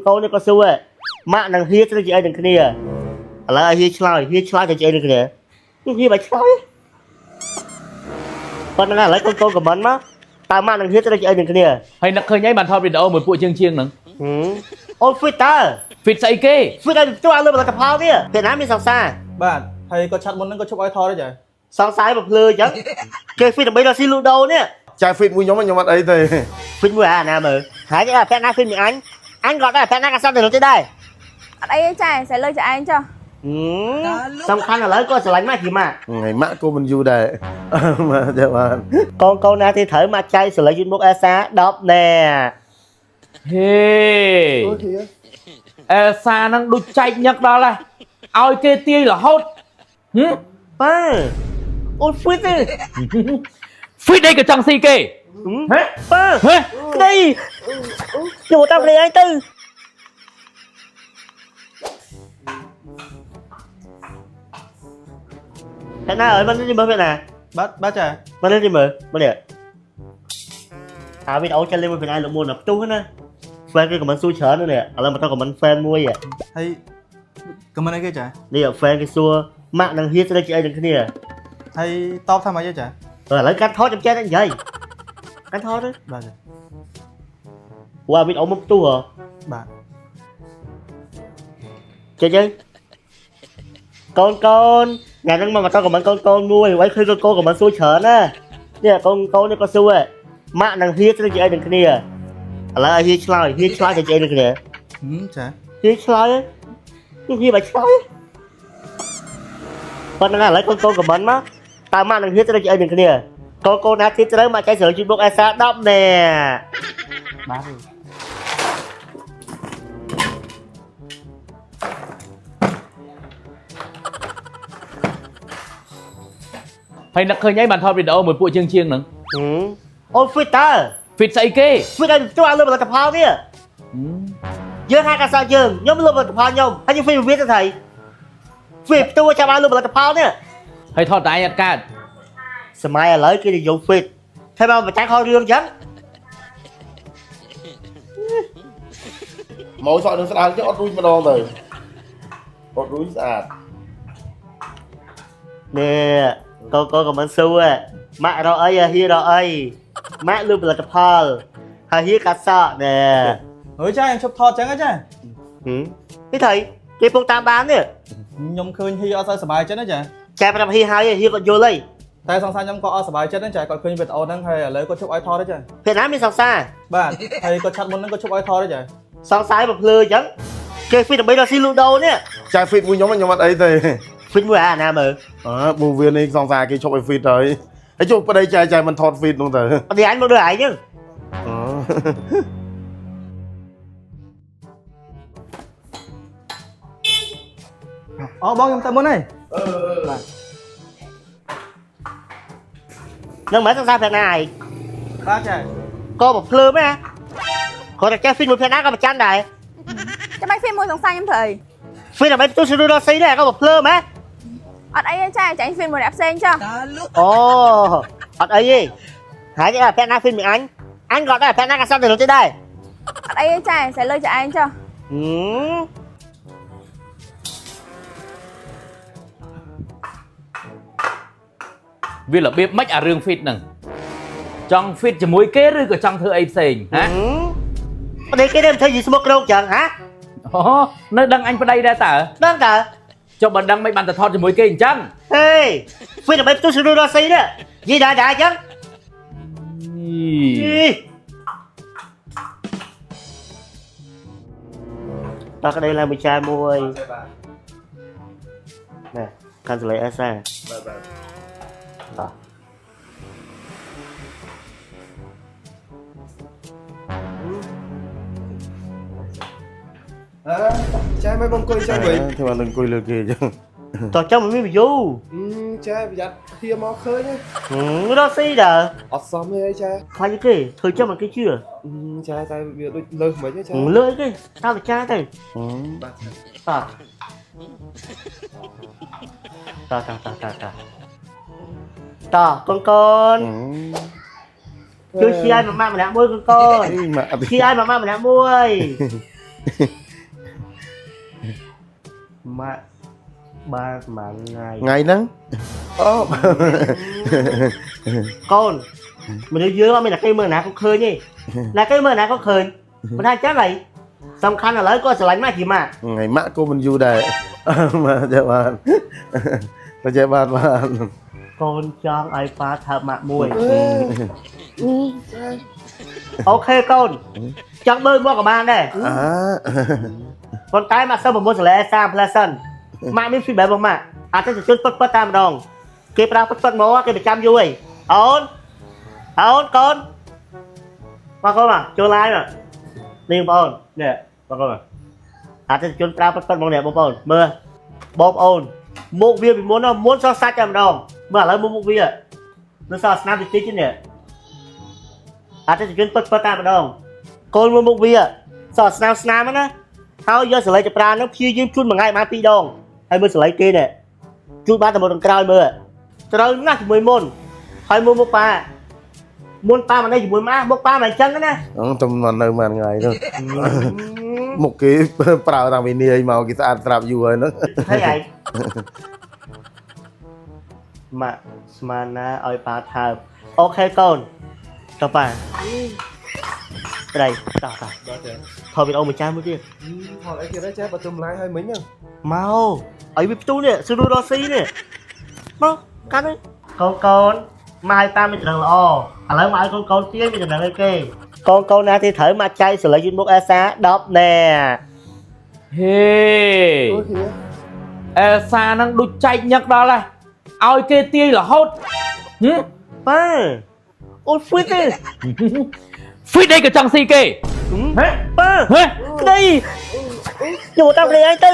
câu này có xu ấy mạng nàng hiết cho chị ấy đừng kia là hiết cho chị ấy đừng kia hiết bạch chơi con nó lấy con của mình má ta mạng nàng hiết cho chị ấy đừng kia hayนักเคยย้ายบันทอดวิดีโอเหมือนปุ่ยเชียงหนัง ôi phi ta ฟิตใส่เก้ phi ta cho ăn luôn là cà pháo đi Việt Nam mình sòng xa បាទហើយក៏ឆាត់មុនហ្នឹងក៏ជប់ឲ្យថតដែរចា sòng xa một lừa chứ cái phi là bây giờ xin luôn đâu nè ចាហ្វីតមួយខ្ញុំខ្ញុំអត់អីទេ phi mua à nào mà hãy cái là phe na phi mình anh gọi là phe na sao từ nó tới đây អត់អីទេចាsẽ លើចាឯងចុះ សំខាន់ឥឡូវគាត់ស្រឡាញ់ម៉ាក់ជីម៉ាក់ ថ្ងៃម៉ាក់ក៏មិនយូរដែរមកចាំបានក ូនណាទីត្រូវម៉ាក់ចៃស្រឡាញ់យូរមុខអេសា10ណែ เฮ้เอลซานั่งดูใจยักษ์ดอลเลยเอาไอ้เกตีเหรอฮอด ป้าโอ้ยฟิตดิ ฟิตได้กับจังซีเก้ เฮ้ป้า เฮ้ย đâyอยู่tao liền anh tư thế nào ơi mình đi mơ vậy nè បាទចា mình đi mơ mình để biết ấu chân lên mình ai lộn môn nập tu hết nè fan cái của mình xui chở nữa nè ở đây mà tao của mình fan mua vậy ហើយក៏មិនអីគេចា đi ở fan cái xua mạng đang hiết cho đây chị ấy đừng cái nè ហើយតបថាម៉េចទេចា rồi lấy cắt thót trong chết anh vậy cắt thót đấy បាទចា qua biết ấu mốc tu hả បាទ chơi chứ con ngày nắng mà tao của mình con mua thì quấy khi con của mình xui chở nè nè con này con xui ấy mạng đang hiết cho đây chị ấy đừng cái nè là hiết cho chị ấy đừng cái nè ចា hiết cho ấy hiết bạch chơi con này lấy con của mình má tao mạng đang hiết cho đây chị ấy đừng cái nè con nào hiết cho đấy mà cái sợi chuyên mục esa đắp nè បាទ hayนักเคยย้ายบันทอดวิดีโอเหมือนปุ่ยเชียงหนัง ôi phi ta ฟิตใส่เก้ phi ta cho ăn luôn là cà pháo đi dương hai ca sao dương nhóm luôn là cà pháo nhông hay như phi viết cho thầy phi tôi cho ăn luôn là cà pháo nè ให้ทอดได้ยัดการ Smile là lấy cái dụng phi thế mà trái kho riêng chứ មកសក់នឹងស្អាតchứអត់រួចម្ដងទៅអត់រួចស្អាត nè con của mình xu à mẹ đâu ấy hi đâu ấy mẹ luôn là cà pháo hay hi cà sa nè ហើយចាខ្ញុំជប់ថតចឹងហ៎ចា cái thầy cái phong tam bán nè ខ្ញុំឃើញហ៊ីអត់សូវសប្បាយចិត្តណាចា cha phải làm hi hai hi còn vô lấy តែសង្សារខ្ញុំក៏អត់សប្បាយចិត្តដែរចាគាត់ឃើញវីដេអូហ្នឹងហើយឥឡូវគាត់ជប់ឲ្យថតដែរចា Việt Nam mình sòng xa បាទហើយគាត់ឆាត់មុនហ្នឹងក៏ជប់ឲ្យថតដែរចា sòng xa một lừa chứ cái phi là bây giờ xin luôn đâu nè ចាហ្វីតមួយខ្ញុំខ្ញុំអត់អីទេ phi mua à nào mà ពូវានេះសង្សារគេឈប់ឲ្យហ្វីតហើយហើយជប់ប្តីចែមិនថតហ្វីតនោះទៅ đi anh mua đưa lại chứ អូបងខ្ញុំទៅមុនហើយ nâng mấy sòng xa Việt này បាទចា có một lừa mấy à có được cái phim một Việt Nam có một chăn này ចាំបាច់ហ្វេមមួយសង្សារខ្ញុំធ្វើអី phim là mấy tôi sẽ đưa ra xí này có một lừa mấy អត់អីទេចាចាញ់ហ្វេមមួយអ្នកផ្សេងចុះ ồ ở đây gì hãy cái là Việt Nam phim mình anh gọi là Việt Nam sao từ nó tới đây អត់អីទេចាsẽ លើចាឯងចុះ វារបៀបម៉េចអារឿង fit ហ្នឹងចង់ fit ជាមួយគេឬក៏ចង់ធ្វើអីផ្សេងហ៎ ở đây cái đêm thấy gì smoke đâu chẳng hả អូនៅដឹងអញប្តីដែរតើ đang cả ចុះបើដឹងមិនបានទៅថតជាមួយគេអញ្ចឹង ê phim là mấy tôi sẽ đưa ra xí đấy gì đại chứ tao cái đây là mình trai mua nè khăn lấy esaចាមិនបងអង្គុយចឹងវិញធ្វើឲ្យអង្គុយលើគេចឹង tao cho mình mới vô ចាប្រយ័ត្នធៀមកឃើញ đó xí đờ អត់សមទេចា khoai như cái thời cho mà cái chưa ចាតែវាដូចលើសមិនទេចា lưỡi cái tao phải trai đây បាទ ta con chứ khi ai mà mang mà đã mua con khi ai mà mang mà đã mua ម៉ាក់បានប្រហែលថ្ងៃ ថ្ងៃហ្នឹងអូ កូនមនុស្សយើងអត់មានតែគេមើលណាក៏ឃើញទេតែគេមើលណាក៏ឃើញមិនថាចឹងហើយសំខាន់ឥឡូវក៏ស្រឡាញ់ម៉ាក់ជាម៉ាក់ ថ្ងៃម៉ាក់ក៏មិនយូរដែរ មកចេះបានទៅចេះបានបាន កូនចង់ឲ្យប៉ាថើបម៉ាក់មួយអូខេកូនចង់មើលមកក៏បានដែរ អា ប៉ុន្តែម៉ាក់សើប្រមូលសលេសាផ្លែសិនម៉ាក់មាន feedback របស់ម៉ាក់អតិថិជនពិតតែម្ដងគេប្រើពិតមកគេប្រចាំយូរហើយអូនកូនមកចូល live នេះបងប្អូននេះបងប្អូនអតិថិជនប្រើពិតមកនេះបងប្អូនមើលបងប្អូនមុខវាពីមុនសោះសាច់តែម្ដងមើលឥឡូវមុខវានៅសោះស្នាមតិចនេះអតិថិជនពិតតែម្ដងកូនមើលមុខវាសោះស្នាមណាហើយយកសលេចប្រានឹងព្យាយាមជូនមួយថ្ងៃបាន2ដងហើយមើលសលេគេនេះជូនបានតែមកក្រោយមើលត្រូវណាស់ជាមួយមុនហើយមុខប៉ាមុនប៉ាមកនេះជាមួយម៉ាមុខប៉ាមិនអញ្ចឹងណា ទៅមកនៅមួយថ្ងៃទៅមុខគេ ប្រើតាំងពីនេះមកគេស្អាតត្រាប់យូរហើយហ្នឹង ហើយឯងម៉ាក់ស្មានណាឲ្យប៉ាថើបអូខេកូនតប៉ាត្រៃតោះថតវីដេអូមួយចានមួយទៀត ថតអីទៀតដែរចែបើទុំឡាយឲ្យមិញហ្នឹង មកឲ្យវាផ្ទុះនេះស៊ូរ៉ូស៊ីនេះមកកាន់នេះកូនមកឲ្យតាមមានចំណងល្អឥឡូវមកឲ្យកូនទៀតមានចំណងអីគេកូនណាទីត្រូវមកចៃសលេយមុខអេសា10ណែ ហេអេសានឹងដូចចែកញឹកដល់ហើយឲ្យគេទាយរហូត ប៉ាអូនហ្វីតទេ ហ្វីតអីក៏ចង់ស៊ីគេ ហេប៉ា ហេ ក្តីយកតាមគ្នាឯងទៅ